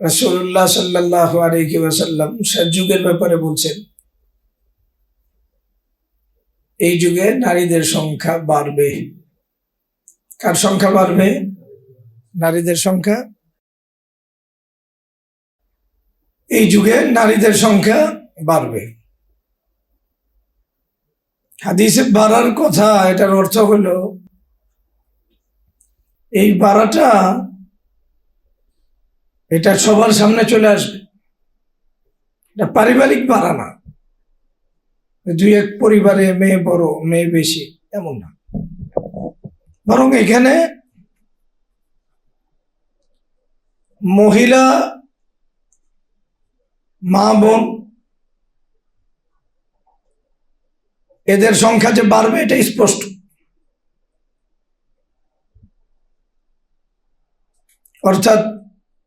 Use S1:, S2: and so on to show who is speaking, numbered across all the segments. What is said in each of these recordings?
S1: রাসূলুল্লাহ সাল্লাল্লাহু আলাইহি ওয়াসাল্লাম শেষ যুগের ব্যাপারে বলছেন, এই যুগে নারীদের সংখ্যা বাড়বে। কার সংখ্যা বাড়বে? নারীদের সংখ্যা। এই যুগে নারীদের সংখ্যা বাড়বে। হাদিসে বাড়ার কথা, এটার অর্থ হলো এই বাড়াটা এটা সবার সামনে চলে আসবে। এটা পারিবারিক বাড়া না, দুই এক পরিবারে মেয়ে বড় মেয়ে বেশি এমন না, বরং এখানে মহিলা মা বোন এদের সংখ্যা যে বাড়বে এটা স্পষ্ট। অর্থাৎ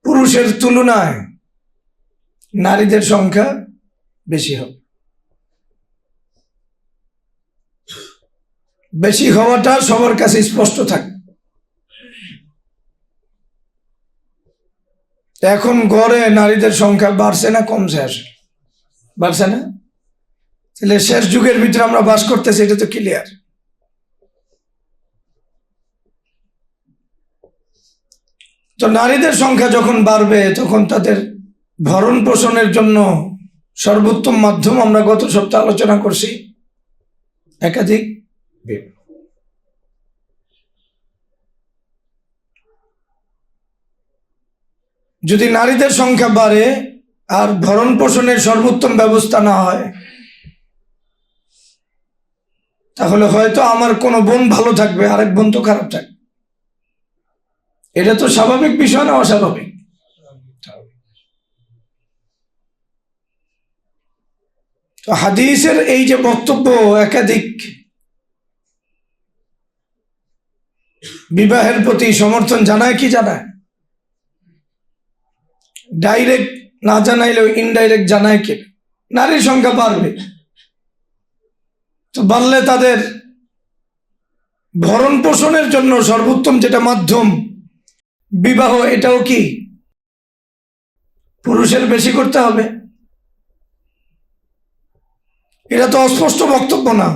S1: পুরুষের তুলনায় নারীদের সংখ্যা বেশি হবে। বেশি হওয়াটা সবার কাছে স্পষ্ট থাকে। এখন গড়ে নারীদের সংখ্যা বাড়ছে না কমছে? আসে বাড়ছে না? তাহলে শেষ যুগের ভিতরে আমরা বাস করতেছি, এটা তো ক্লিয়ার। তো নারীদের সংখ্যা যখন বাড়বে তখন তাদের ভরণ পোষণের জন্য সর্বোত্তম মাধ্যম আমরা গত সপ্তাহে আলোচনা করছি একাধিক বিবাহ। যদি নারীদের সংখ্যা বাড়ে আর ভরণ পোষণের সর্বোত্তম ব্যবস্থা না হয়, তাহলে হয়তো আমার কোনো বোন ভালো থাকবে, আরেক বোন তো খারাপ থাকবে। এটা তো স্বাভাবিক বিষয় না অস্বাভাবিক? তো হাদিসের এই যে বক্তব্য, একাধিক বিবাহের প্রতি সমর্থন জানায় কি জানায়? ডাইরেক্ট না জানাইলেও ইনডাইরেক্ট জানায় কি নারীর সংখ্যা বাড়বে। তো বাড়লে তাদের ভরণ পোষণের জন্য সর্বোত্তম যেটা মাধ্যম বিবাহ, এটাও কি পুরুষের বেশি করতে হবে? এটা তো অস্পষ্ট বক্তব্য না।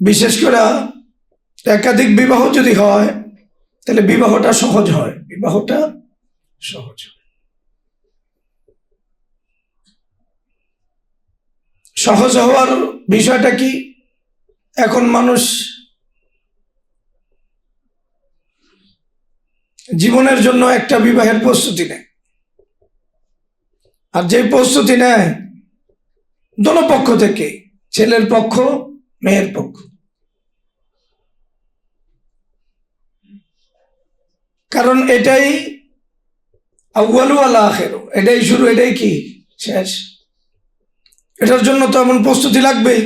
S1: বিশেষ করে একাধিক বিবাহ যদি হয় তাহলে বিবাহটা সহজ হয়, বিবাহটা সহজ হয়। সহজ হওয়ার বিষয়টা কি? এখন মানুষ জীবনের জন্য একটা বিবাহের প্রস্তুতি নেয়, আর যে প্রস্তুতি নেয় দোনো পক্ষ থেকে, ছেলের পক্ষ মেয়ের পক্ষ। কারণ এটাই আউয়ালু ওয়াল আখিরু, এটাই শুরু এটাই কি শেষ। এটার জন্য তো এমন প্রস্তুতি লাগবেই।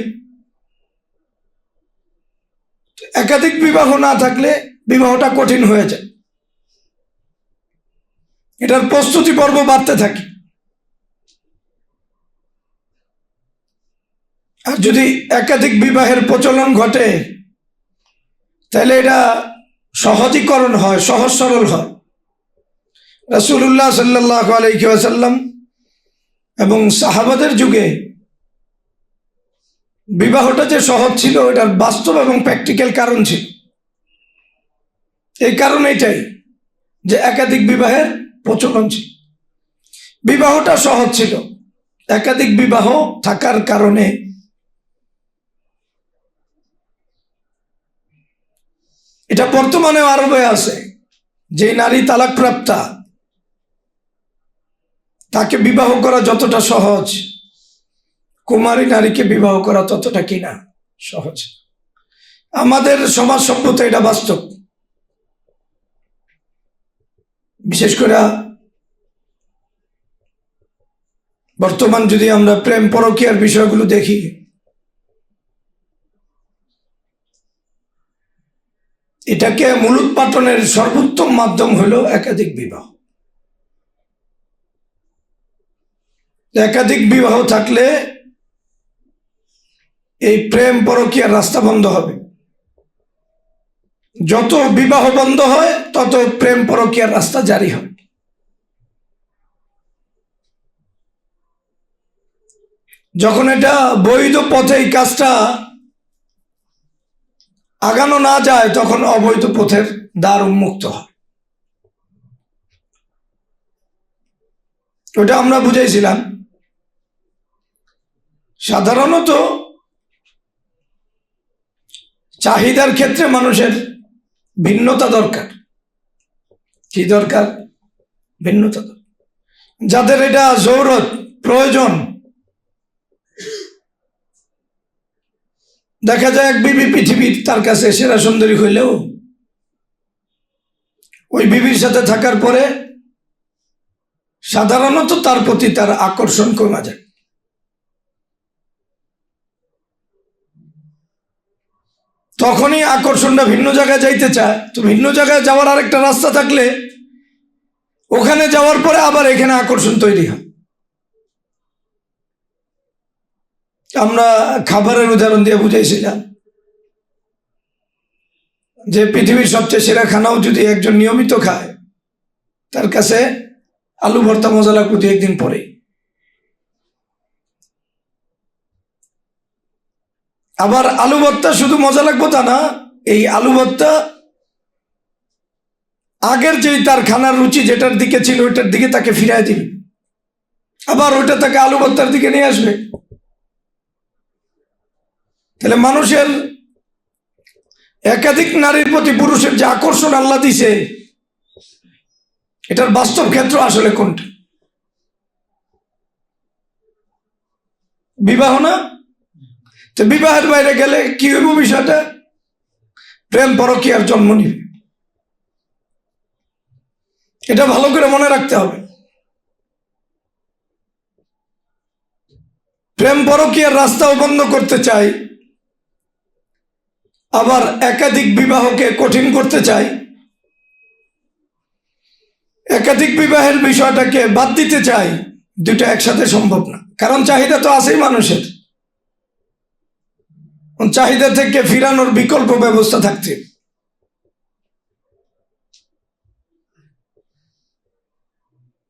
S1: একাধিক বিবাহ না থাকলে বিবাহটা কঠিন হয়ে যায়, এটার প্রস্তুতি পর্ব বাড়তে থাকে। আর যদি একাধিক বিবাহের প্রচলন ঘটে তাহলে এটা সহজীকরণ হয়, সহজ সরল হয়। রাসূলুল্লাহ সাল্লাল্লাহু আলাইহি ওয়াসাল্লাম এবং সাহাবাদের যুগে বিবাহটা যে সহজ ছিল, এটার বাস্তব এবং প্র্যাকটিক্যাল কারণ ছিল। এই কারণ এটাই যে একাধিক বিবাহের প্রচলন ছিল, বিবাহটা সহজ ছিল। একাধিক বিবাহ থাকার কারণে এটা বর্তমানে আরবে আছে, যে নারী তালাকপ্রাপ্তা তাকে বিবাহ করা যতটা সহজ, কুমারী নারীকে বিবাহ করা ততটা কিনা সহজ। আমাদের সমাজ সভ্যতা এটা বাস্তব। বিশেষ করে বর্তমান যদি আমরা প্রেম পরকীয়ার বিষয়গুলো দেখি, এটাকে মূলোৎপাটনের সর্বোত্তম মাধ্যম হলো একাধিক বিবাহ। একাধিক বিবাহ থাকলে এই প্রেম পরকীয়ার রাস্তা বন্ধ হবে। যত বিবাহ বন্ধ হয় তত প্রেম পরকীয়ার রাস্তা জারি হয়। যখন এটা বৈধ পথে এই কাজটা আগানো না যায় তখন অবৈধ পথের দ্বার উন্মুক্ত হয়। ওটা আমরা বুঝাইছিলাম। সাধারণত চাহিদার ক্ষেত্রে মানুষের ভিন্নতা দরকার। কি দরকার? ভিন্নতা দরকার। যাদের এটা জরুরত, প্রয়োজন, দেখা যায় এক বিবি পৃথিবীর তার কাছে সেরা সুন্দরী হইলেও ওই বিবির সাথে থাকার পরে সাধারণত তার প্রতি তার আকর্ষণ কমে যায়। তখনই আকর্ষণটা ভিন্ন জায়গায় যাইতে চায়। তো ভিন্ন জায়গায় যাওয়ার আরেকটা রাস্তা থাকলে ওখানে যাওয়ার পরে আবার এখানে আকর্ষণ তৈরি হয়। আমরা খাবারের উদাহরণ দিয়ে বুঝাইছিলাম যে পৃথিবীর সবচেয়ে সেরা খানাও যদি একজন নিয়মিত খায়, তার কাছে আলু ভর্তা মজা লাগবে দু একদিন পরে। আবার আলু ভর্তা শুধু মজা লাগবে তা না, এই আলু ভর্তা আগের যেই তার খানার রুচি যেটার দিকে ছিল ওইটার দিকে তাকে ফিরাই দিবে, আবার ওইটা তাকে আলু ভর্তার দিকে নিয়ে আসবে। তাহলে মানুষের একাধিক নারীর প্রতি পুরুষের যে আকর্ষণ আল্লাহ দিছে, এটার বাস্তব ক্ষেত্র আসলে কোনটা? বিবাহ না? তো বিবাহের বাইরে গেলে কি হইব? বিষয়টা প্রেম পরকীয়ার জন্ম নিবে। এটা ভালো করে মনে রাখতে হবে। প্রেম পরকীয়ার রাস্তাও বন্ধ করতে চাই, আবার একাধিক বিবাহকে কঠিন করতে চাই, একাধিক বিবাহের বিষয়টাকে বাদ দিতে চাই। দুটো একসাথে সম্ভব না, কারণ চাহিদা তো আছেই মানুষের। চাহিদা থেকে ফিরানোর বিকল্প ব্যবস্থা থাকছে।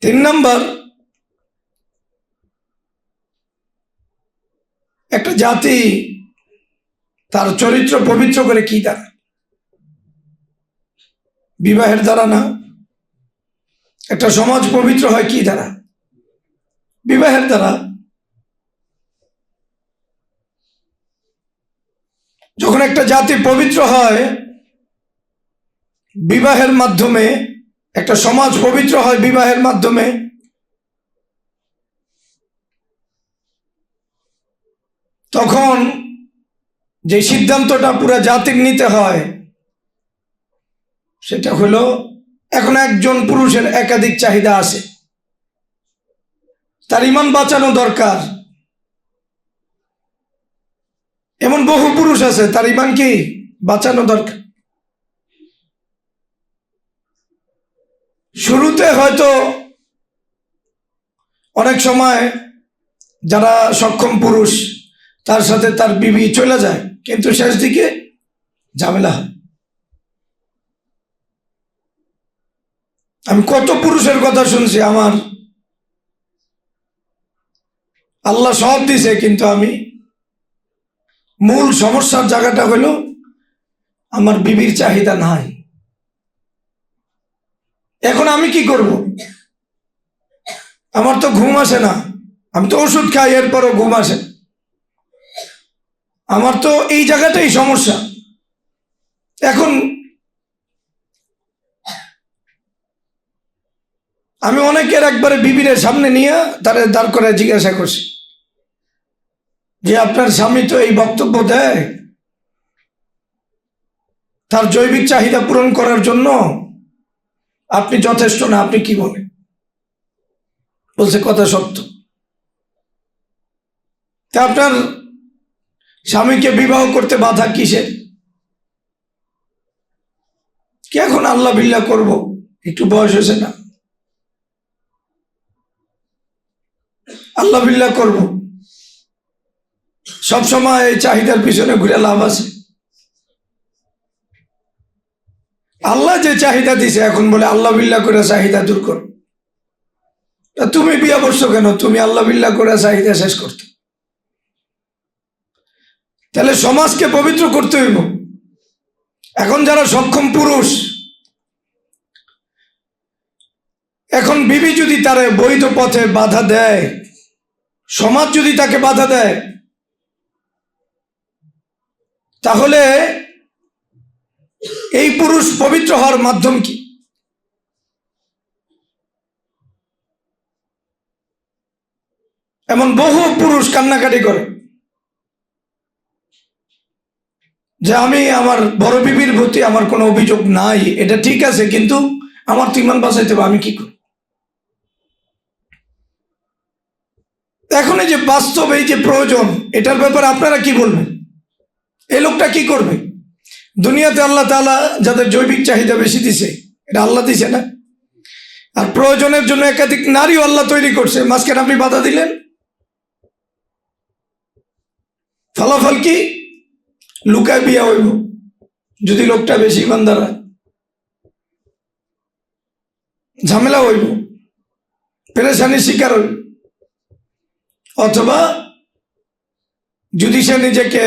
S1: 3 নম্বর, একটা জাতি তার চরিত্র পবিত্র করে কি দ্বারা? বিবাহের দ্বারা না। একটা সমাজ পবিত্র হয় কি দ্বারা? বিবাহের দ্বারা। যখন একটা জাতি পবিত্র হয় বিবাহের মাধ্যমে, একটা সমাজ পবিত্র হয় বিবাহের মাধ্যমে, তখন যে সিদ্ধান্তটা পুরো জাতির নিতে হয় সেটা হলো, এখন একজন পুরুষের একাধিক চাহিদা আছে, তার ঈমান বাঁচানো দরকার। এমন বহু পুরুষ আছে তার ঈমান কি বাঁচানো দরকার। শুরুতে হয়তো অনেক সময় যারা সক্ষম পুরুষ তার সাথে তার বিবি চলে যায়, কিন্তু শেষ দিকে ঝামেলা হয়। আমি কত পুরুষের কথা শুনছি, আমার আল্লাহ সব দিছে, কিন্তু আমি মূল সমস্যার জায়গাটা হলো আমার বিবির চাহিদা নাই। এখন আমি কি করব? আমার তো ঘুম আসে না, আমি তো ওষুধ খাই এরপরও ঘুম আসে। আমার তো এই জায়গাটাই সমস্যা। এখন আমি অনেকের একবারে বিবিরের সামনে নিয়ে তারে দাঁড় করে জিজ্ঞাসা করছি যে আপনার স্বামী তো এই বক্তব্য দেয় তার জৈবিক চাহিদা পূরণ করার জন্য আপনি যথেষ্ট না, আপনি কি বলেন? বলছে কথা সত্য। তা আপনার স্বামীকে বিবাহ করতে বাধা কিসের? কি এখন আল্লাহ বিল্লাহ করব? একটু বয়স হয়েছে না, আল্লাহ বিল্লাহ করব? সবসময় এই চাহিদার পিছনে ঘুরে লাভ আছে? আল্লাহ যে চাহিদা দিছে, এখন বলে আল্লাহ বিল্লাহ করে চাহিদা দূর করো। তা তুমি বিয়া করছো কেন? তুমি আল্লাহ বিল্লাহ করে চাহিদা শেষ করতে। তাহলে সমাজকে পবিত্র করতে হইব। এখন যারা সক্ষম পুরুষ, এখন বিবি যদি তারে বৈধ পথে বাধা দেয়, সমাজ যদি তাকে বাধা দেয়, তাহলে এই পুরুষ পবিত্র হওয়ার মাধ্যম কি? এমন বহু পুরুষ কান্নাকাটি করে যে আমি আমার বড় বিবির প্রতি আমার কোনো অভিযোগ নাই, এটা ঠিক আছে, কিন্তু আমার তো ইমান বাঁচাইতে হবে, আমি কি করি? এখন এই যে বাস্তব, এই যে প্রয়োজন, এটার ব্যাপারে আপনারা কি বলবেন? এই লোকটা কি করবে? দুনিয়াতে আল্লাহ তাআলা যাদের জৈবিক চাহিদা বেশি দিছে, এটা আল্লাহ দিছে না? আর প্রয়োজনের জন্য একাধিক নারীও আল্লাহ তৈরি করছে, মাঝখানে আপনি বাধা দিলেন। ফলাফল কি? লুকায় বিয়া হইব যদি লোকটা বেশি ইমানদার হয়, ঝামেলা হইব, পেরেশানির শিকার হইব। অথবা যদি সে নিজেকে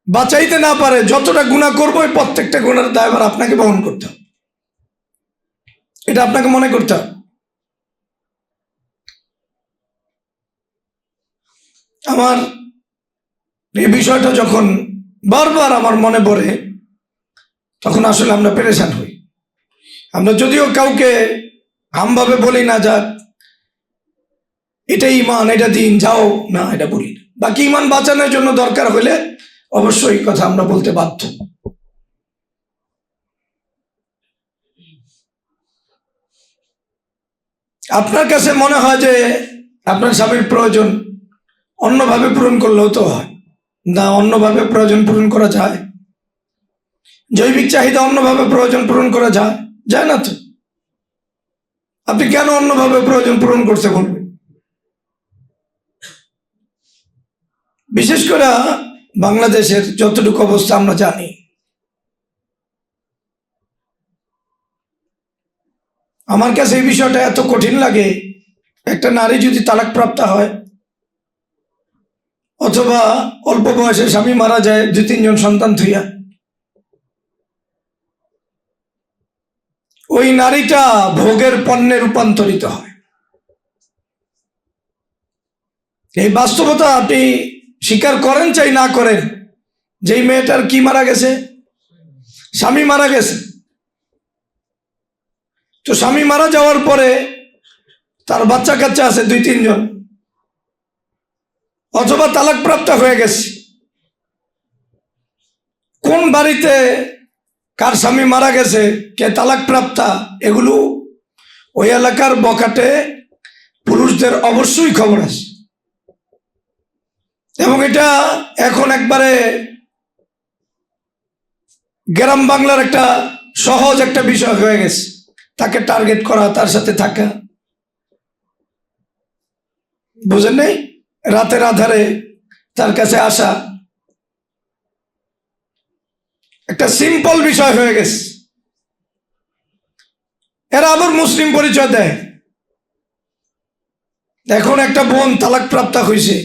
S1: বাঁচাইতে না পারে, যতটা গুনাহ করবো ওই প্রত্যেকটা গুনার দায়ভার আপনাকে বহন করতে হবে, এটা আপনাকে মনে করতে হবে। আমার এই বিষয়টা যখন বারবার আমার মনে পড়ে, তখন আসলে আমরা পেরেশান হই। আমরা যদিও কাউকে আমভাবে বলি না, যাক এটাই ইমান, এটা দিন, যাও না, এটা বলি না। বাকি ইমান বাঁচানোর জন্য দরকার হলে অবশ্যই কথা আমরা বলতে বাধ্য। আপনার কাছে মনে হয় যে আপনার স্বামীর প্রয়োজন অন্যভাবে পূরণ করলেও তো হয় না? অন্যভাবে প্রয়োজন পূরণ করা যায়? জৈবিক চাহিদা অন্যভাবে প্রয়োজন পূরণ করা যায়? যায় না তো। আপনি কেন অন্যভাবে প্রয়োজন পূরণ করতে বলবেন? বিশেষ করে বাংলাদেশের যতটুকু অবস্থা আমরা জানি, আমার কাছে এই বিষয়টা এত কঠিন লাগে। একটা নারী যদি তালাকপ্রাপ্তা হয় অথবা অল্প বয়সে স্বামী মারা যায় 2-3 জন সন্তান থুইয়া, ওই নারীটা ভোগের পণ্যে রূপান্তরিত হয়। এই বাস্তবতা আপনি স্বীকার করেন চাই না করেন, যেই মেয়েটার কি মারা গেছে, স্বামী মারা গেছে, তো স্বামী মারা যাওয়ার পরে তার বাচ্চা কাচ্চা আছে 2-3 জন, অথবা তালাকপ্রাপ্ত হয়ে গেছে। কোন বাড়িতে কার স্বামী মারা গেছে, কে তালাকপ্রাপ্তা, এগুলো ওই এলাকার বখাটে পুরুষদের অবশ্যই খবর আছে। এবং এটা এখন একবারে গ্রাম বাংলার একটা সহজ একটা বিষয় হয়ে গেছে, তাকে টার্গেট করা, তার সাথে থাকা। বুঝেন নাই? রাতের আধারে তার কাছে আসা একটা সিম্পল বিষয় হয়ে গেছে। এরা আবার মুসলিম পরিচয় দেয়। এখন একটা বোন তালাকপ্রাপ্ত হয়েছে,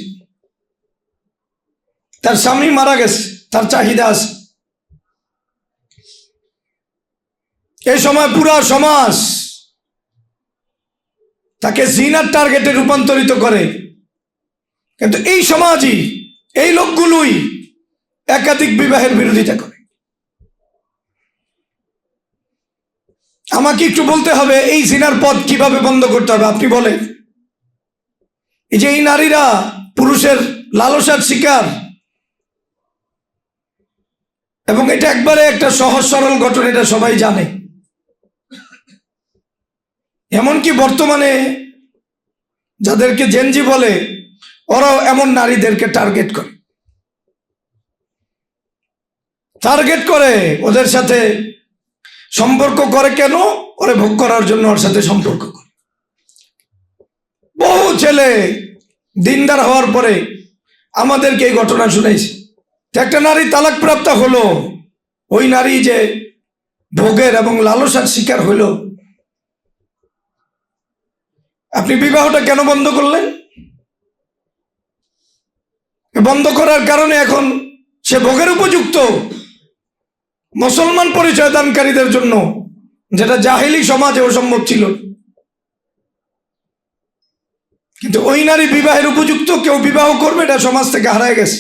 S1: তার স্বামী মারা গেছে, তার চাহিদা আছে। এই সময় পুরা সমাজ তাকে জিনার টার্গেটে রূপান্তরিত করে। কিন্তু এই সমাজই, এই লোকগুলোই একাধিক বিবাহের বিরোধিতা করে। আমাকে একটু বলতে হবে এই জিনার পথ কিভাবে বন্ধ করতে হবে। আপনি বলেন, এই যে এই নারীরা পুরুষের লালসার শিকার, এবং এটা একবারে একটা সহজ সরল ঘটনা, এটা সবাই জানে। এমনকি বর্তমানে যাদেরকে জেনজি বলে, ওরাও এমন নারীদেরকে টার্গেট করে ওদের সাথে সম্পর্ক করে। কেন? ওরে ভোগ করার জন্য ওর সাথে সম্পর্ক করে। বহু ছেলে দিনদার হওয়ার পরে আমাদেরকে এই ঘটনা শুনাইছে। একটা নারী তালাক প্রাপ্ত হলো, ওই নারী যে ভোগের এবং লালসার শিকার হলো, আপনি বিবাহটা কেন বন্ধ করলেন? বন্ধ করার কারণে এখন সে ভোগের উপযুক্ত। মুসলমান পরিচয় দানকারীদের জন্য, যেটা জাহেলি সমাজে অসম্ভব ছিল, কিন্তু ওই নারী বিবাহের উপযুক্ত, কেউ বিবাহ করবে এটা সমাজ থেকে হারায় গেছে।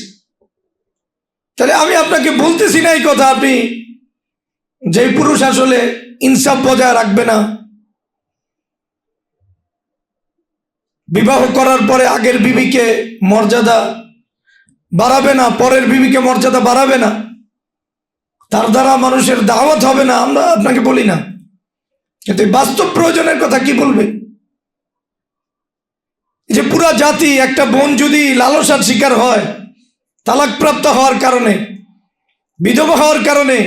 S1: তাহলে আমি আপনাকে বলতেছি না এই কথা, আপনি যে পুরুষ আসলে ইনসাফ বজায় রাখবে না, বিবাহ করার পরে আগের বিবিকে মর্যাদা বাড়াবে না, পরের বিবিকে মর্যাদা বাড়াবে না, তার দ্বারা মানুষের দাওয়াত হবে না, আমরা আপনাকে বলি না, কিন্তু বাস্তব প্রয়োজনের কথা কি বলবে? যে পুরা জাতি, একটা বোন যদি লালসার শিকার হয়, তালাকপ্রাপ্ত হওয়ার কারণে, বিধবা হওয়ার কারণে,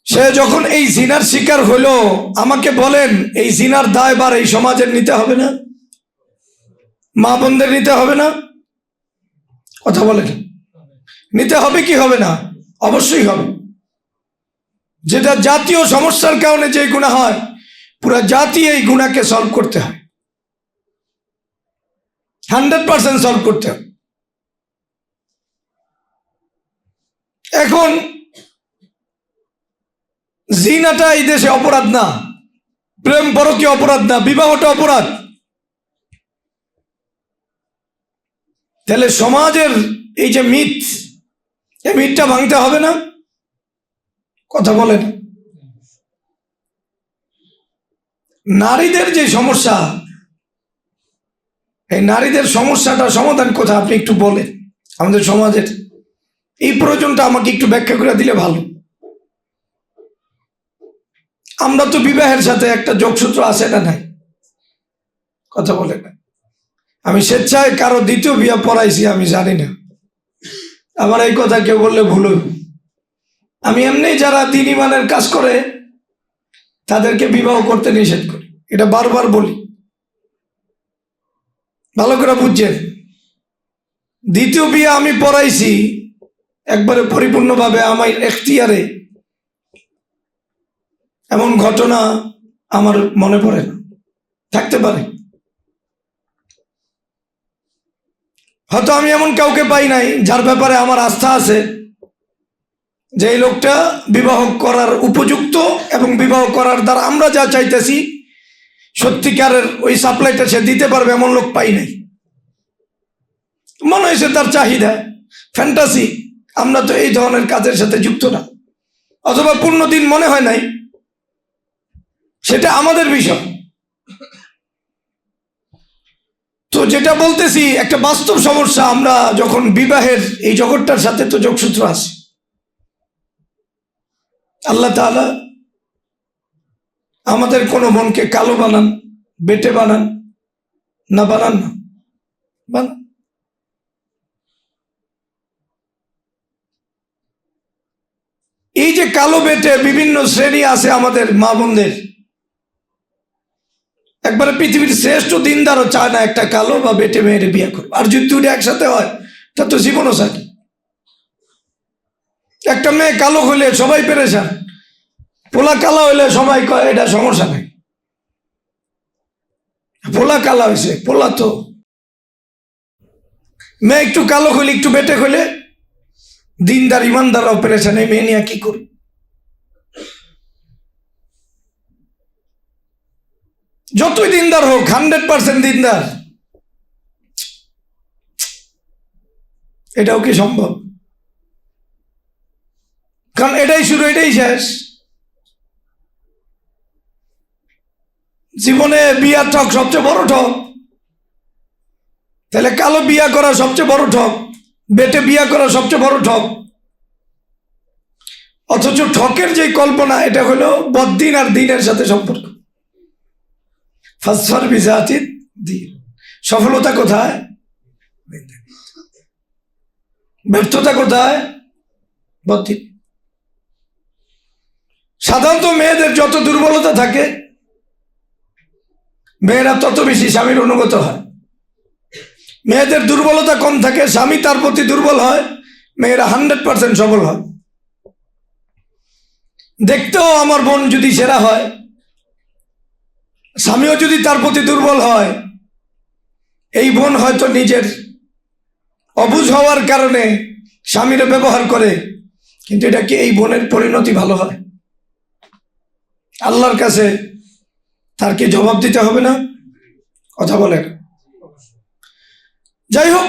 S1: সে যখন এই জিনার শিকার হলো, আমাকে বলেন এই জিনার দায়ভার এই সমাজের নিতে হবে না? মা বোনদের নিতে হবে না? কথা বলেন, নিতে হবে কি হবে না? অবশ্যই হবে। যেটা জাতীয় সমস্যার কারণে যে গুনাহ হয়, পুরা জাতি এই গুনাহকে সলভ করতে হয়, 100% সলভ করতে হবে। এখন জিনাটা এই দেশে অপরাধ না, প্রেম পরকীয় অপরাধ না, বিবাহটা অপরাধ। তাহলে সমাজের এই যে মিথ, এই মিথটা ভাঙতে হবে না? কথা বলেন। নারীদের যে সমস্যা, এই নারীদের সমস্যাটা সমাধান কোথায় আপনি একটু বলেন। আমাদের সমাজের এই প্রয়োজনটা আমাকে একটু ব্যাখ্যা করে দিলে ভালো। আমরা তো বিবাহের সাথে একটা যোগসূত্র আছে না নাই? কথা বলে না। আমি স্বেচ্ছায় কারো দ্বিতীয় বিয়ে পড়াইছি আমি জানি না, আমার এই কথা কেউ বললে ভুল হইব। আমি এমনি যারা দিন ইমানের কাজ করে তাদেরকে বিবাহ করতে নিষেধ করি, এটা বারবার বলি, ভালো করে বুঝছেন। দ্বিতীয় বিয়ে আমি পড়াইছি একবারে পরিপূর্ণভাবে আমার এখতিয়ারে, এমন ঘটনা আমার মনে পড়ে না, থাকতে পারে, হয়তো আমি এমন কাউকে পাই নাই যার ব্যাপারে আমার আস্থা আছে যে এই লোকটা বিবাহ করার উপযুক্ত এবং বিবাহ করার দ্বারা আমরা যা চাইতেছি সত্যিকারের ওই সাপ্লাইটা সে দিতে পারবে, এমন লোক পাই নাই। মনে হয়েছে তার চাহিদা, ফ্যান্টাসি, আমরা তো এই ধরনের কাজের সাথে যুক্ত না, অথবা পূর্ণ দিন মনে হয় নাই, সেটা আমাদের বিষয়। তো যেটা বলতেছি একটা বাস্তব সমস্যা, আমরা যখন বিবাহের এই জগৎটার সাথে তো যোগসূত্র আছে। আল্লাহ তাআলা আমাদের কোনো মনকে কালো বানান, বেটে বানান না, বানান না, বানান। এই যে কালো বেটে বিভিন্ন শ্রেণী আছে আমাদের মা বোনদের, একবারে পৃথিবীর শ্রেষ্ঠ দিনদারও চায় না একটা কালো বা বেটে মেয়ের বিয়ে করবে, আর যদি দুটো একসাথে হয় তা তো জীবনও চায়। একটা মেয়ে কালো হইলে সবাই পেরেছান, পোলা কালা হইলে সবাই কয় এটা সমস্যা নেই, পোলা কালা হয়েছে, পোলা তো। মেয়ে একটু কালো হইলে, একটু বেটে হইলে দিনদার ইমানদাররাও পেরেছেন, এই মেয়ে নিয়ে কি করবে? যতই দিনদার হোক, 100% দিনদার, এটাও কি সম্ভব? কারণ এটাই শুরু, এটাই শেষ। জীবনে বিয়া ঠক সবচেয়ে বড় ঠক, তাহলে কালো বিয়া করা সবচেয়ে বড় ঠক, বেটে বিয়া করা সবচেয়ে বড় ঠক। অথচ ঠকের যে কল্পনা, এটা হলো বদ্দিন আর দিনের সাথে সম্পর্ক। ফাসফার বিজাতি দিন, সফলতা কোথায়, ব্যর্থতা কোথায়? বদ্দিন। সাধারণত মেয়েদের যত দুর্বলতা থাকে, মেয়েরা তত বেশি স্বামীর অনুগত হয়। মেয়েদের দুর্বলতা কম থাকে, স্বামী তার প্রতি দুর্বল হয়, মেয়েরা 100% সবল হয়। দেখতেও আমার বোন যদি সেরা হয়, স্বামীও যদি তার প্রতি দুর্বল হয়, এই বোন হয়তো নিজের অবুঝ হওয়ার কারণে স্বামীরা ব্যবহার করে, কিন্তু এটা কি এই বোনের পরিণতি ভালো হয়? আল্লাহর কাছে তার কি জবাব দিতে হবে না? কথা বলেন। যাই হোক,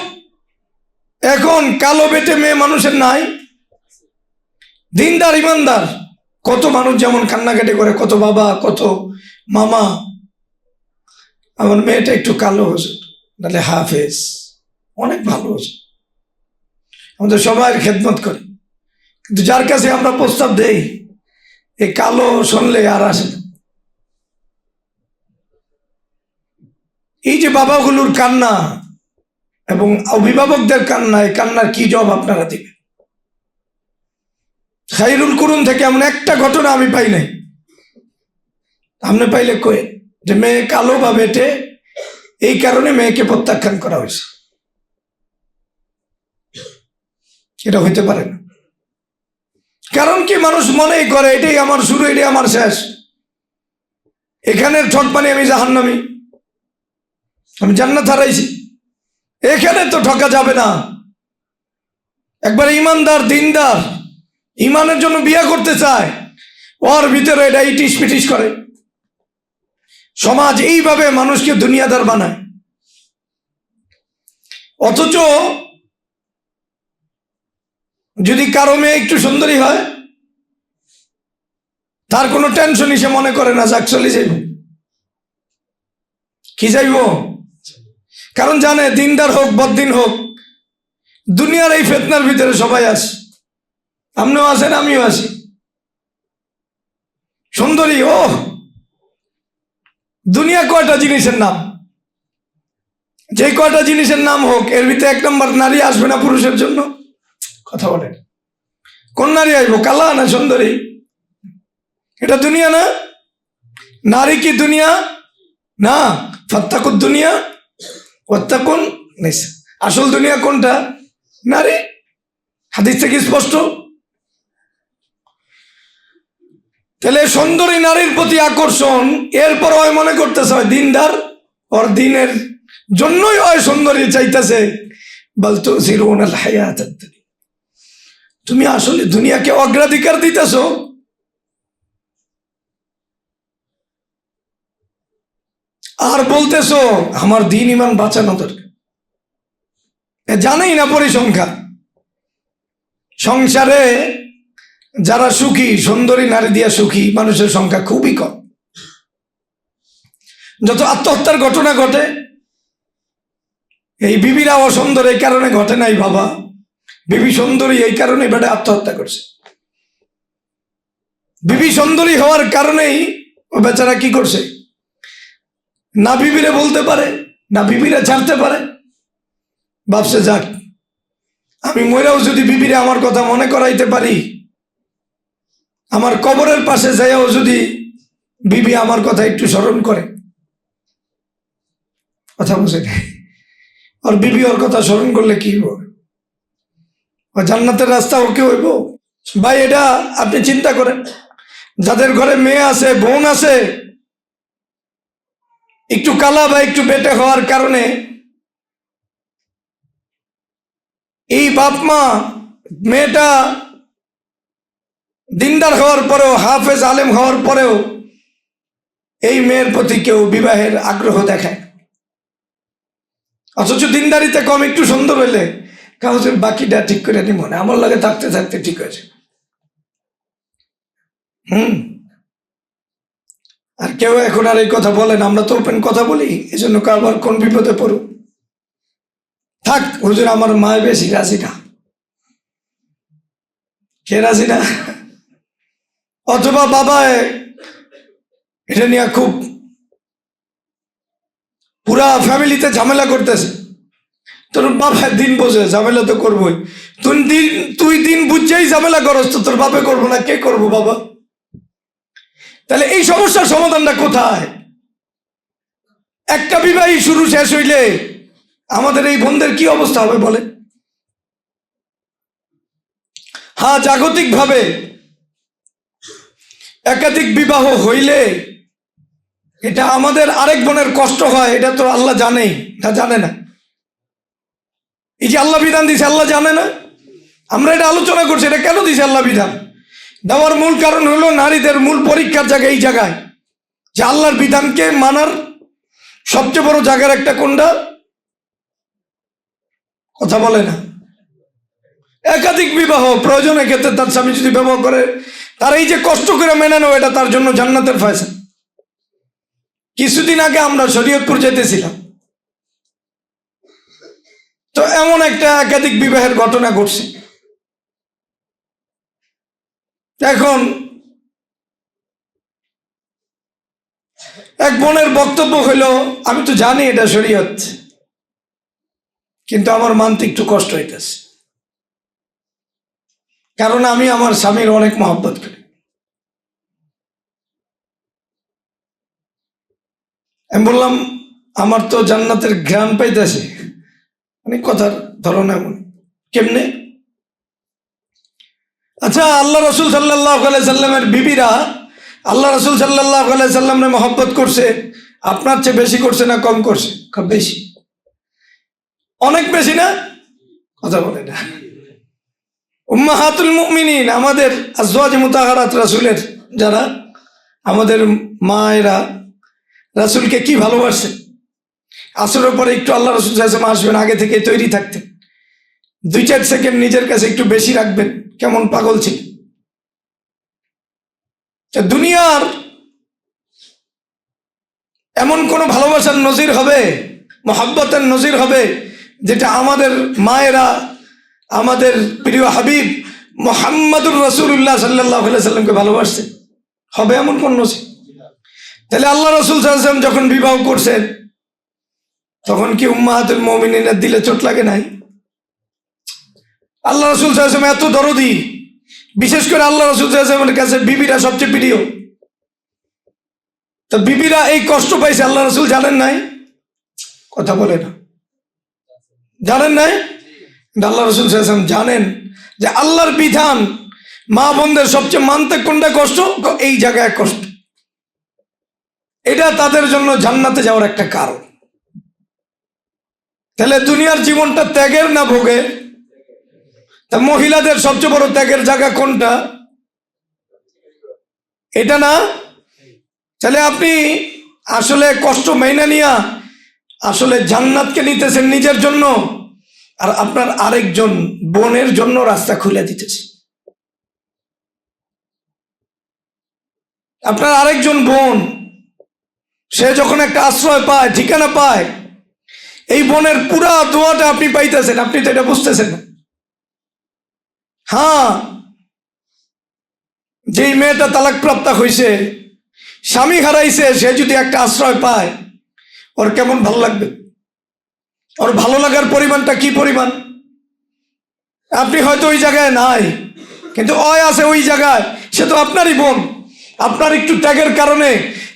S1: এখন কালো বেটে মেয়ে মানুষের নাই, দিনদার ইমানদার কত মানুষ যেমন কান্নাকাটি করে, কত বাবা, কত মামা, আমার মেয়েটা একটু কালো হয়েছে, নাহলে হাফেজ, অনেক ভালো হয়েছে, আমাদের সবাই খেদমত করে। কিন্তু যার কাছে আমরা প্রস্তাব দেই, এই কালো শুনলে আর আসে না। এই যে বাবাগুলোর কান্না এবং অভিভাবকদের কান্না, এই কান্নার কি জবাব আপনারা দিবেন? খাইরুল কুরুন থেকে এমন একটা ঘটনা আমি পাই নাই, আপনি পাইলে কয়ে যে মেয়ে কালো বা বেটে, এই কারণে মেয়েকে প্রত্যাখ্যান করা হয়েছে। এটা হইতে পারে না। কারণ কি, মানুষ মনেই করে এটাই আমার শুরু, এটাই আমার শেষ, এখানের ঠক মানে আমি জাহান্নামী, আমি জান্নাত হারাইছি, এখানে তো ঠকা যাবে না। একবার ইমানদার দিনদার ইমানের জন্য বিয়ে করতে চায়, ওর ভিতরে এটা ইটিস পিটিস করে। সমাজ এইভাবে মানুষকে দুনিয়াদার বানায়। অথচ যদি কারো মেয়ে একটু সুন্দরী হয়, তার কোনো টেনশনই সে মনে করে না, যাক চলে যাইব। কি যাইব? কারণ জানে দিনদার হোক বদ্দিন হোক, দুনিয়ার এই ফিতনার ভিতরে সবাই আছে, আপনিও আছেন, আমিও আছি। সুন্দরী, ও দুনিয়া কয়টা জিনিসের নাম, যে কয়টা জিনিসের নাম হোক, এর ভিতরে 1 নম্বর নারী আসবে না পুরুষের জন্য? কথা বলেন, কোন নারী আসবো, কালা না সুন্দরী? এটা দুনিয়া না? নারী কি দুনিয়া না? ফাত্তাকুদ দুনিয়া ওয়াত্তাকুন নিসা। আসল দুনিয়া কোনটা? নারী। হাদিস থেকে স্পষ্ট। তাহলে সুন্দরী নারীর প্রতি আকর্ষণ, এরপর ওই মনে করতেছে হয় দিনদার, ওর দিনের জন্যই ওই সুন্দরী চাইতেছে। বাল তুসিরুনাল হায়াতাদ দুনিয়া, তুমি আসলে দুনিয়াকে অগ্রাধিকার দিতেছো। আর বলতেছো আমার দিন ইমান বাঁচানো দরকার। জানেই না পরিসংখ্যান, সংসারে যারা সুখী, সুন্দরী নারী দিয়া সুখী মানুষের সংখ্যা খুবই কম। যত আত্মহত্যার ঘটনা ঘটে, এই বিবিরা অসুন্দর এই কারণে ঘটে নাই বাবা, বিবি সুন্দরী এই কারণে বেটা আত্মহত্যা করছে। বিবি সুন্দরী হওয়ার কারণেই ও বেচারা কি করছে, না বিবিরে বলতে পারে, না বিবিরে ছাড়তে পারে। ভাবছে যাক, আমি মইরাও যদি বিবিরে আমার কথা মনে করাইতে পারি, আমার কবরের পাশে যাইও যদি বিবি আমার কথা একটু স্মরণ করে, কথা বুঝে নেই, আর বিবি ওর কথা স্মরণ করলে কি হবে, ও জান্নাতের রাস্তা ওকে হইব। ভাই, এটা আপনি চিন্তা করেন, যাদের ঘরে মেয়ে আছে, বোন আছে, একটু কালা বা একটু বেটে হওয়ার কারণে এই বাপ মা মেয়েটা দিনদার হওয়ার পরেও, হাফেজ আলেম হওয়ার পরেও এই মেয়ের প্রতি কেউ বিবাহের আগ্রহ দেখায়। অথচ দিনদারিতে কম, একটু সুন্দর হইলে কাগজে বাকিটা ঠিক করে নি, মনে আমার লাগে থাকতে থাকতে ঠিক হয়েছে। আর কেউ এখন আর এই কথা বলেন, আমরা তো ওপেন কথা বলি, এই জন্য কারবার কোন বিপদে পড়ুক, থাক হুজুর আমার মায় বেশি রাজি না, কে রাজি না? অথবা বাবা এটা নিয়ে খুব পুরা ফ্যামিলিতে ঝামেলা করতেছে, তোর বাবা দিন বোঝে ঝামেলা তো করবোই, তুই দিন বুঝছেই ঝামেলা করস, তো তোর বাপে করবো না, কে করবো বাবা? তাহলে এই সমস্যার সমাধানটা কোথায়? একটা বিবাহী শুরু শেষ হইলে আমাদের এই বোনদের কি অবস্থা হবে বলে? হ্যাঁ, জাগতিকভাবে একাধিক বিবাহ হইলে এটা আমাদের আরেক বোনের কষ্ট হয়, এটা তো আল্লাহ জানেই না? জানে না? এই যে আল্লাহ বিধান দিছে, আল্লাহ জানে না? আমরা এটা আলোচনা করছি, এটা কেন দিছে আল্লাহ বিধান? দেওয়ার মূল কারণ হলো নারীদের মূল পরীক্ষার জায়গা এই জায়গায়, যে আল্লাহর বিধানকে মানার সবচেয়ে বড় জায়গার একটা কোনটা? কথা বলে না? একাধিক বিবাহ প্রয়োজনের ক্ষেত্রে তার স্বামী যদি ব্যবহার করে, তার এই যে কষ্ট করে মেনে নেওয়া, এটা তার জন্য জান্নাতের ফয়সালা। কিছুদিন আগে আমরা শরীয়তপুর যেতেছিলাম, তো এমন একটা একাধিক বিবাহের ঘটনা ঘটছে। এখন এক বোনের বক্তব্য হইল, আমি তো জানি এটা শরীয়ত, কিন্তু আমার মানতে একটু কষ্ট হইতেছে, কারণ আমি আমার স্বামীর অনেক মহব্বত করি। আমি বললাম, আমার তো জান্নাতের ঘ্রাণ পাইতেছে। মানে কথার ধরন এমন। কেমনে? আচ্ছা, আল্লাহ রসুল সাল্লাল্লাহু আলাইহি সাল্লামের বিবিরা আল্লাহ রসুল সাল্লাল্লাহু আলাইহি সাল্লামকে মহব্বত করছে, আপনার চেয়ে বেশি করছে না কম করছে? খুব বেশি, অনেক বেশি না? কথা বলে না। উম্মাহাতুল মুমিনিন, আমাদের আজওয়াজ মুতাহারাত, রাসূলের যারা, আমাদের মায়েরা রাসূলকে কি ভালোবাসে। আসরের পরে একটু আল্লাহ রসুল সাল্লাল্লাহু আলাইহি ওয়াসাল্লাম আসবেন, আগে থেকে তৈরি থাকতেন, 2-4 সেকেন্ড নিজের কাছে একটু বেশি রাখবেন, কেমন পাগল ছিল। দুনিয়ার এমন কোন ভালোবাসার নজির হবে, মহব্বতের নজির হবে, যেটা আমাদের মায়েরা আমাদের প্রিয় হাবিব মুহাম্মদুর রাসূলুল্লাহ সাল্লাল্লাহু আলাইহি সাল্লামকে ভালোবাসছে? হবে এমন কোন নজির? তাহলে আল্লাহ রসুল সাল্লাল্লাহু আলাইহি ওয়াসাল্লাম যখন বিবাহ করছেন, তখন কি উম্মাহাতুল মুমিনিনের দিলে চোট লাগে নাই? আল্লাহ রসুল সাল্লাল্লাহু আলাইহি ওয়াসাল্লাম এত দরদি, বিশেষ করে আল্লাহ রসুল সাল্লাল্লাহু আলাইহি ওয়াসাল্লামের কাছে বিবিরা সবচেয়ে প্রিয়। তো বিবিরা এই কষ্ট পাইছে, আল্লাহ রসুল জানেন নাই? কথা বলে না? জানেন নাই? আল্লাহ রসুল সাল্লাল্লাহু আলাইহি ওয়াসাল্লাম জানেন যে আল্লাহর বিধান মা বোনদের সবচেয়ে মানতে কোনটা কষ্ট? এই জায়গায় কষ্ট। এটা তাদের জন্য জান্নাতে যাওয়ার একটা কারণ। তাহলে দুনিয়ার জীবনটা ত্যাগের না ভোগের? তা মহিলাদের সবচেয়ে বড় ত্যাগের জায়গা কোনটা? এটা না? তাহলে আপনি আসলে কষ্ট মেনে নিয়া আসলে জান্নাতকে নিতেছেন নিজের জন্য, আর আপনার আরেকজন বোনের জন্য রাস্তা খুলে দিতেছে। আপনার আরেকজন বোন, সে যখন একটা আশ্রয় পায়, ঠিকানা পায়, এই বোনের পুরা দোয়াটা আপনি পাইতেছেন, আপনি তো এটা বুঝতেছেন না। হ্যাঁ, যেই মেয়েটা তালাকপ্রাপ্তা হয়েছে, স্বামী হারাইছে, সে যদি একটা আশ্রয় পায়, ওর কেমন ভালো লাগবে? ওর ভালো লাগার পরিমাণটা কি পরিমাণ? আপনি হয়তো ওই জায়গায় নাই, কিন্তু ওই আছে ওই জায়গায়, সে তো আপনারই বোন। আপনার একটু ত্যাগের কারণে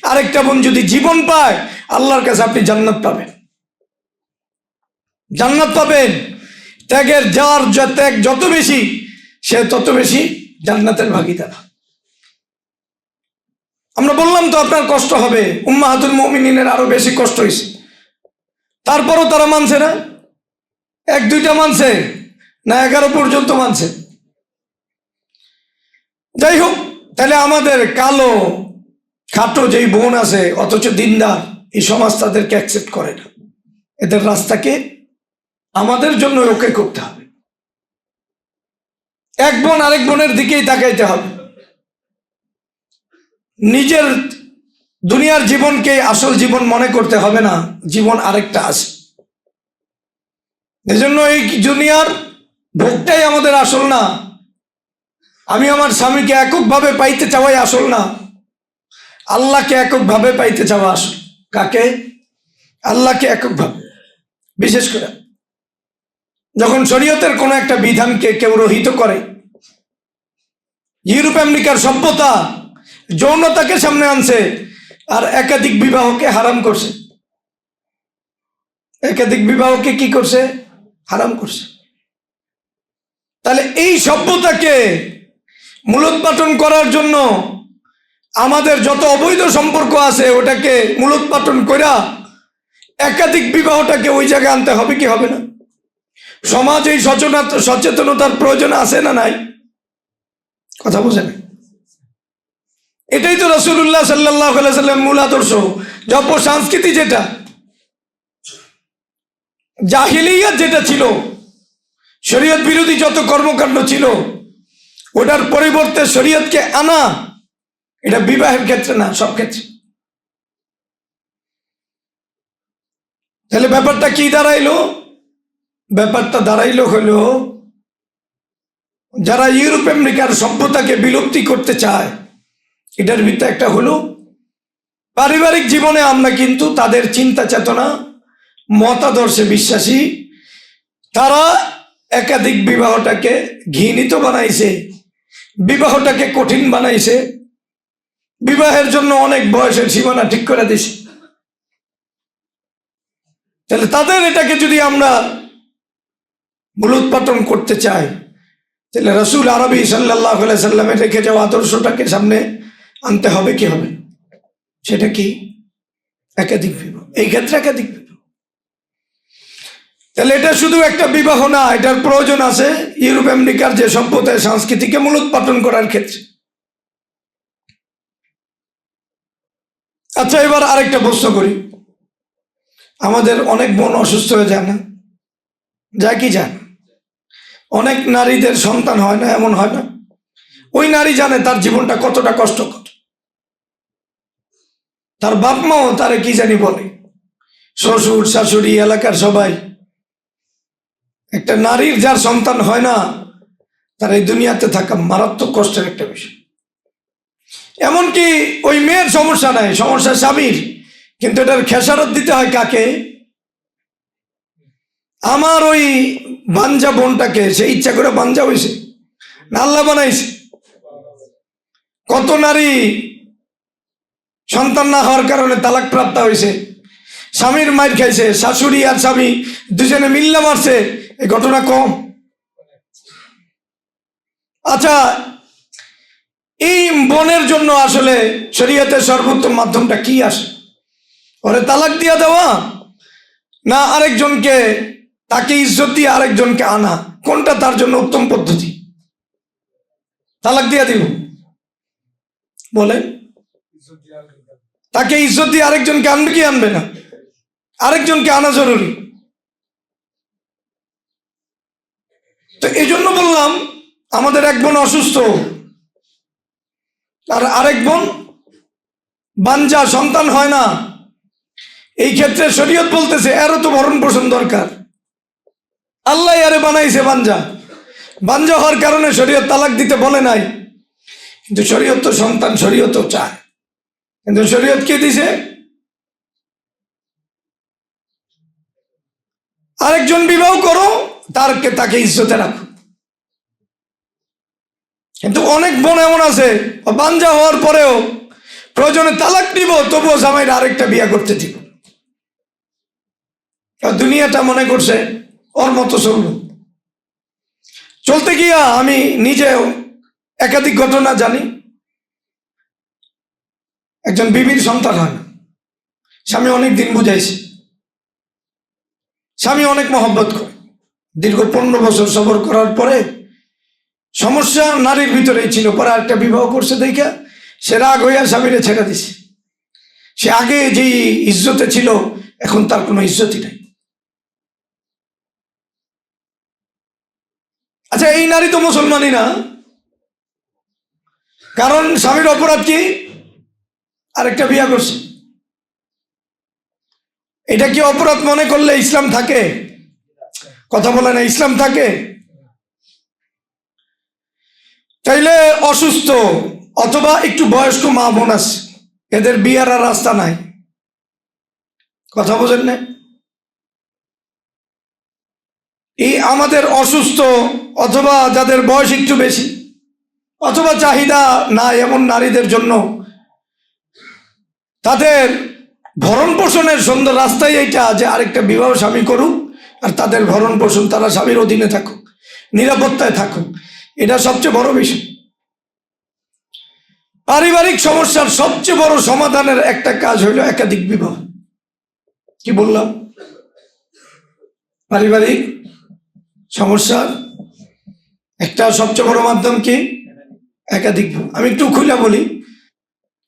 S1: আরেকটা বোন যদি জীবন পায়, আল্লাহর কাছে আপনি জান্নাত পাবেন। জান্নাত পাবেন। ত্যাগের, যার ত্যাগ যত বেশি, সে তত বেশি জান্নাতের ভাগীদার। আমরা বললাম তো আপনার কষ্ট হবে, উম্মাহাতুল মুমিনিনের আরো বেশি কষ্ট হয়েছে, তারপরও তারা মানছে না। 1-2টা মানছে না, 11 পর্যন্ত মানছে। যাই হোক, তাহলে আমাদের কালো খাটো যেই বোন আছে, অথচ দিনদার, এই সমাজ তাদেরকে অ্যাকসেপ্ট করে না। এদের রাস্তাকে আমাদের জন্য ওকে করতে হবে। এক বোন আরেক বোনের দিকেই তাকাইতে হবে। নিজের দুনিয়ার জীবনকে আসল জীবন মনে করতে হবে না, জীবন আরেকটা আছে। এজন্য এই দুনিয়ার ভোগটাই আমাদের আসল না। আমি আমার স্বামীকে এককভাবে পাইতে চাওয়াই আসল না, আল্লাহকে এককভাবে পাইতে চাওয়া আসল। কাকে? আল্লাহকে এককভাবে। বিশেষ করে যখন শরীয়তের কোনো একটা বিধানকে কেউ রহিত করে, ইউরোপ আমেরিকার সভ্যতা যৌনতাকে সামনে আনছে আর একাধিক বিবাহকে হারাম করছে। একাধিক বিবাহকে কি করছে? হারাম করছে। তাহলে এই সভ্যতাকে মূলোৎপাটন করার জন্য আমাদের যত অবৈধ সম্পর্ক আছে ওটাকে মূলোৎপাটন কইরা একাধিক বিবাহটাকে ওই জায়গায় আনতে হবে কি হবে না? সমাজ এই সচেতনতার প্রয়োজন আছে না নাই? কথা বুঝেন? এটাই তো রাসূলুল্লাহ সাল্লাল্লাহু আলাইহি ওয়াসাল্লাম মূল আদর্শ। সংস্কৃতি যেটা জাহিলিয়াত যেটা ছিল, শরীয়ত বিরোধী যত কর্মকাণ্ড ছিল, ওটার পরিবর্তে শরীয়তকে আনা, এটা বিবাহের ক্ষেত্রে না, সব ক্ষেত্রে। তাহলে ব্যাপারটা কি দাঁড়াইলো? ব্যাপারটা দাঁড়াইলো হলো যারা ইউরোপ আমেরিকার সভ্যতাকে বিলুপ্তি করতে চায়, এটার ভিতরে একটা হলো পারিবারিক জীবনে আমরা কিন্তু তাদের চিন্তা চেতনা মতাদর্শে বিশ্বাসী। তারা একাধিক বিবাহটাকে ঘৃণিত বানাইছে, বিবাহটাকে কঠিন বানাইছে, বিবাহের জন্য অনেক বয়সের সীমানা ঠিক করে দিছে। তাহলে তাদের এটাকে যদি আমরা মূলোৎপাটন করতে চাই, তাহলে রাসূল আরবি সাল্লাল্লাহু আলাইহি সাল্লামের রেখে যাওয়া আদর্শটাকে সামনে আনতে হবে কি হবে? সেটা কি? একাধিক বিবাহ। এই ক্ষেত্রে একাধিক বিবাহ। তাহলে এটা শুধু একটা বিবাহ না, এটার প্রয়োজন আছে ইউরোপ আমেরিকার যে সভ্যতায় সংস্কৃতিকে মূলোৎপাটন করার ক্ষেত্রে। আচ্ছা, এবার আরেকটা প্রশ্ন করি। আমাদের অনেক বোন অসুস্থ হয়ে যায় না? যায় কি যায়? অনেক নারীদের সন্তান হয় না, এমন হয় না? ওই নারী জানে তার জীবনটা কতটা কষ্টকর। তার বাপ মাও তারে কি জানি বলে, শ্বশুর শাশুড়ি এলাকার সবাই। একটা নারীর যার সন্তান হয় না, তার এই দুনিয়াতে থাকা মারাত্মক কষ্টের একটা বিষয়। এমনকি ওই মেয়ের সমস্যা নাই, সমস্যা স্বামীর, কিন্তু এটার খেসারত দিতে হয় কাকে? আমার ওই বাঞ্জা বোনটাকে সে ইচ্ছা করে বাঞ্জা হয়েছে না আল্লাহ বানাইছে? কত নারী সন্তান না হওয়ার কারণে তালাক প্রাপ্ত হয়েছে, স্বামীর মাইর খাইছে, শাশুড়ি আর স্বামী দুজনে মিল্লা মারছে, এই ঘটনা কম? আচ্ছা, এই বোনের জন্য আসলে শরীয়তের সর্বোত্তম মাধ্যমটা কি আসে? ওরে তালাক দিয়া দেওয়া, না আরেকজনকে, তাকে ইজ্জত দিয়ে আরেকজনকে আনা? কোনটা তার জন্য উত্তম পদ্ধতি? তালাক দিয়া দিব বলে? তাকে ইজ্জত দিয়ে আরেকজনকে আনবে কি আনবে না? আরেকজনকে আনা জরুরি। তো এই জন্য বললাম, আমাদের এক বোন অসুস্থ আর আরেক বোন বাঞ্জা, সন্তান হয় না। এই ক্ষেত্রে শরীয়ত বলতেছে এরও তো ভরণ পোষণ দরকার। আল্লাহ আরে বানাইছে বাঞ্জা, বাঞ্জা হওয়ার কারণে শরীয়ত তালাক দিতে বলে নাই, কিন্তু শরীয়ত তো সন্তান, শরীয়ত চায়, কিন্তু শরীয়ত কে দিছে? আরেকজন বিবাহ করো, তাকে ইজ্জতে রাখো। কিন্তু অনেক বোন এমন আছে, বাঞ্জা হওয়ার পরেও প্রয়োজনে তালাক নিব, তবুও জামাইয়ের আরেকটা বিয়ে করতে দিব। দুনিয়াটা মনে করছে ওর মতো চলতে গিয়া আমি নিজেও একাধিক ঘটনা জানি। একজন বিবির সন্তান হয় না, স্বামী অনেক দিন বুঝাইছে, স্বামী অনেক মহব্বত করে, দীর্ঘ 15 বছর সবর করার পরে সমস্যা নারীর ভিতরেই ছিল। পরে একটা বিবাহ করছে দেখা সে রাগ হইয়া স্বামীরে ছেড়ে দিছে। সে আগে যে ইজ্জতে ছিল, এখন তার কোনো ইজ্জতই নাই। আচ্ছা, এই নারী তো মুসলমানই না, কারণ স্বামীর অপরাধ কি? আরেকটা বিয়া করছে। এটা কি অপরাধ মনে করলে ইসলাম থাকে? কথা বলে না, ইসলাম থাকে? তাইলে অসুস্থ অথবা একটু বয়স্ক মা বোন আছে, এদের বিয়ার আর রাস্তা নাই। কথা বোঝেন না? এই আমাদের অসুস্থ অথবা যাদের বয়স একটু বেশি অথবা চাহিদা নাই এমন নারীদের জন্য তাদের ভরণ পোষণের সুন্দর রাস্তাই এইটা যে আরেকটা বিবাহ স্বামী করুক, আর তাদের ভরণ পোষণ তারা স্বামীর অধীনে থাকুক, নিরাপত্তায় থাকুক। এটা সবচেয়ে বড় বিষয়। পারিবারিক সমস্যার সবচেয়ে বড় সমাধানের একটা কাজ হইল একাধিক বিবাহ। কি বললাম? পারিবারিক সমস্যার একটা সবচেয়ে বড় মাধ্যম কি? একাধিক বিবাহ। আমি একটু খুলে বলি,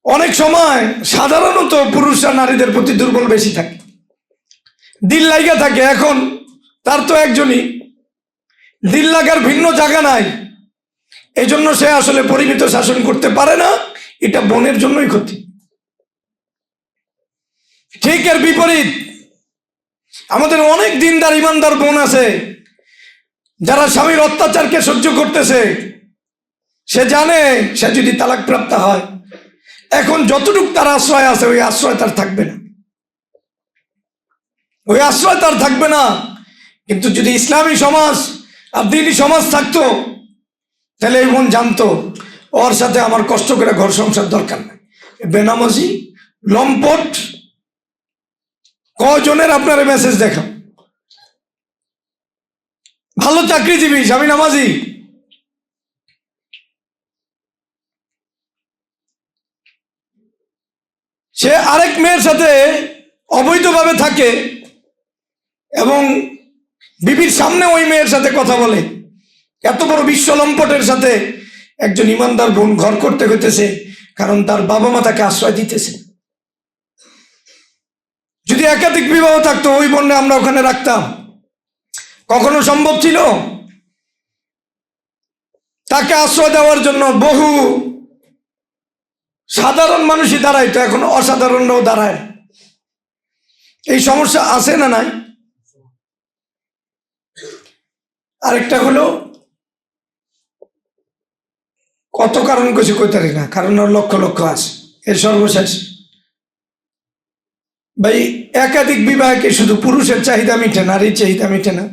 S1: অনেক সময় সাধারণত পুরুষরা নারীদের প্রতি দুর্বল বেশি থাকে, দিল লাগা থাকে। এখন তার তো একজনই, দিল লাগার ভিন্ন জায়গা নাই, এই জন্য সে আসলে পরিমিত শাসন করতে পারে না। এটা বোনের জন্যই ক্ষতি। ঠিক এর বিপরীত আমাদের অনেক দিনদার ইমানদার বোন আছে যারা স্বামীর অত্যাচারকে সহ্য করতেছে। সে জানে সে যদি তালাক প্রাপ্ত হয়, এখন যতটুকু তার আশ্রয় আছে ওই আশ্রয় তার থাকবে না, ওই আশ্রয় তার থাকবে না। কিন্তু যদি ইসলামী সমাজ আর দিনী সমাজ থাকতো, তাহলে এই বোন জানতো ওর সাথে আমার কষ্ট করে ঘর সংসার দরকার নাই। বেনামাজি লম্পট কজনের আপনার মেসেজ দেখা, ভালো চাকরিজীবী স্বামী নামাজি, সে আরেক মেয়ের সাথে অবৈধভাবে থাকে এবং বিবির সামনে ওই মেয়ের সাথে কথা বলে। এত বড় বিশ্ব লম্পটের সাথে একজন ইমানদার বোন ঘর করতে হইতেছে, কারণ তার বাবা মা তাকে আশ্রয় দিতেছে। যদি একাধিক বিবাহ থাকতো, ওই বোনে আমরা ওখানে রাখতাম? কখনো সম্ভব ছিল? তাকে আশ্রয় দেওয়ার জন্য বহু সাধারণ মানুষই দাঁড়াইতো, এখন অসাধারণরাও দাঁড়ায়। এই সমস্যা আছে না নাই? আরেকটা হলো, কত কারণ কিছু কইতে পারি না, কারণ ওর লক্ষ লক্ষ আছে। এর সর্বশেষ ভাই, একাধিক বিবাহকে শুধু পুরুষের চাহিদা মিটে, নারীর চাহিদা মিটে না।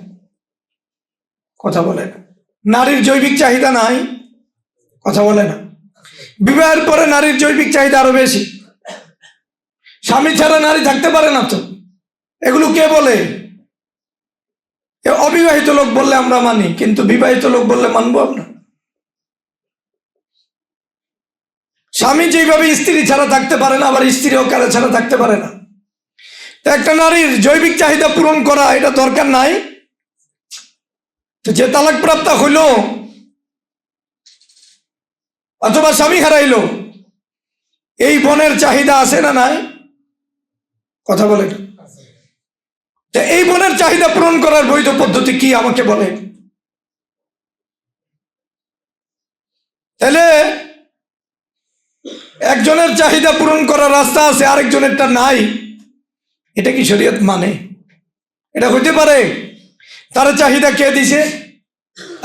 S1: কথা বলে না। নারীর জৈবিক চাহিদা নাই, কথা বলে না। বিবাহের পরে নারীর জৈবিক চাহিদা আরো বেশি। স্বামী ছাড়া নারী থাকতে পারে না তো। এগুলো কে বলে? অবিবাহিত লোক বললে আমরা মানি, কিন্তু বিবাহিত লোক বললে মানবো আমরা? স্বামী যেভাবে স্ত্রী ছাড়া থাকতে পারে না, আবার স্ত্রীও কারো ছাড়া থাকতে পারে না। একটা নারীর জৈবিক চাহিদা পূরণ করা এটা দরকার নাই? যে তালাক প্রাপ্ত হইল অথবা স্বামী হারাইলো, এই বোনের চাহিদা আছে না নাই? কথা বলে না। এই বোনের চাহিদা পূরণ করার বৈধ পদ্ধতি কি আমাকে বলে? তাহলে একজনের চাহিদা পূরণ করার রাস্তা আছে, আরেকজনেরটা নাই। এটা কি শরীয়ত মানে? এটা হইতে পারে? তার চাহিদা কে দিছে?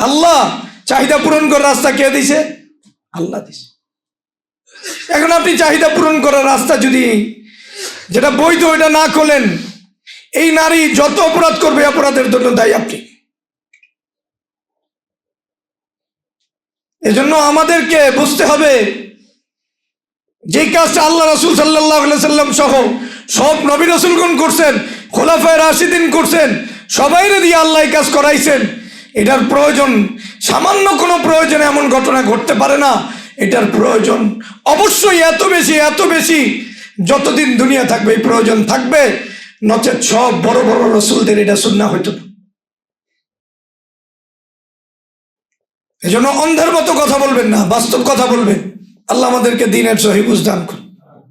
S1: আল্লাহ। চাহিদা পূরণ করার রাস্তা কে দিছে? আল্লাহ দিছে। এখন আপনি চাহিদা পূরণ করার রাস্তা যদি যেটা বৈধ ওইটা না খোলেন, এই নারী যত অপরাধ করবে অপরাধের জন্য দায়ী আপনি। এজন্য আমাদেরকে বুঝতে হবে যে কাজটা আল্লাহ রাসূল সাল্লাল্লাহু আলাইহি সাল্লাম সহ সব নবী রাসূলগণ করছেন, খোলাফায়ে রাশিদিন করছেন, সবাইরে দিয়ে আল্লাহ এই কাজ করাইছেন। এটার প্রয়োজন সামান্য কোনো প্রয়োজনে এমন ঘটনা ঘটতে পারে না। এটার প্রয়োজন অবশ্যই এত বেশি, এত বেশি, যতদিন দুনিয়া থাকবে এই প্রয়োজন থাকবে। নচেত সব বড় বড় রাসূলদের এটা সুন্নাহ হইতো না। এজন্য অন্ধের মতো কথা বলবেন না, বাস্তব কথা বলবেন। আল্লাহ আমাদেরকে দ্বীনের সহি বুঝ দান করুন।